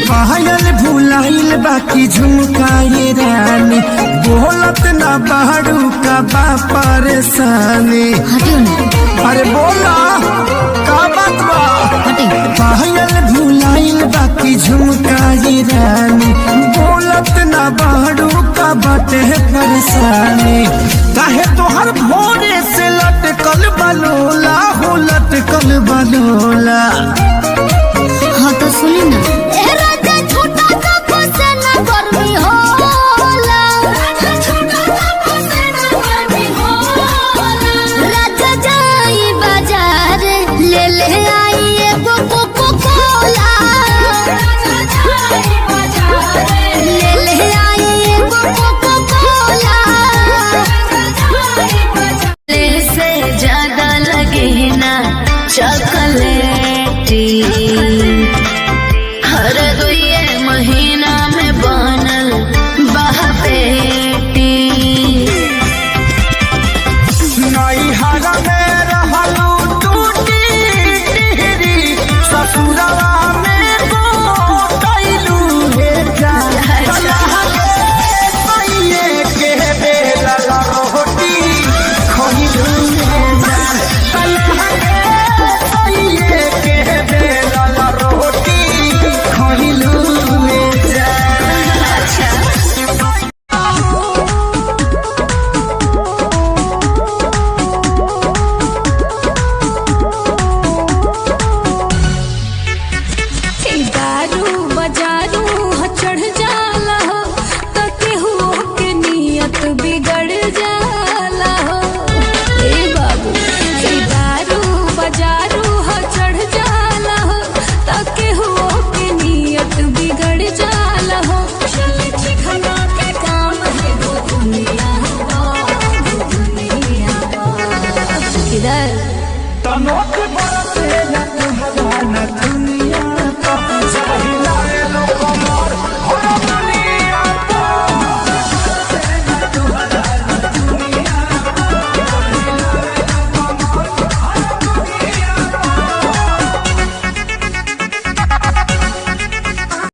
पायल भुलाइल बाकी झुमकाए रानी, बोलत ना बाड़ू का बा परेशानी। अरे बोला का बात बा? पायल भुलाइल बाकी झुमकाए रानी, बोलत ना बाड़ू का बाटे परेशानी। काहे तोहर भोरे से लटकल बलोला हो, लटकल बलोला। हाँ तो सुनी ना, हर दुए महीना में बनल बहपेटी। नैहरा में रहलू टूटी टिहरी, ससुरवा में गोतैलू हे जान। के बेलल रोटी खइलू हे जान, के बेलल रोटी खइलू हे दारू बजारू चढ़ जाला हो, तो केहू के नियत बिगड़ जाला हो। ए बाबू दारू बजारू चढ़ जाला हो, तो केहू के नियत बिगड़ जाला हो। ठिकाना के काम है वो दुनिया किधर तनोट बरसे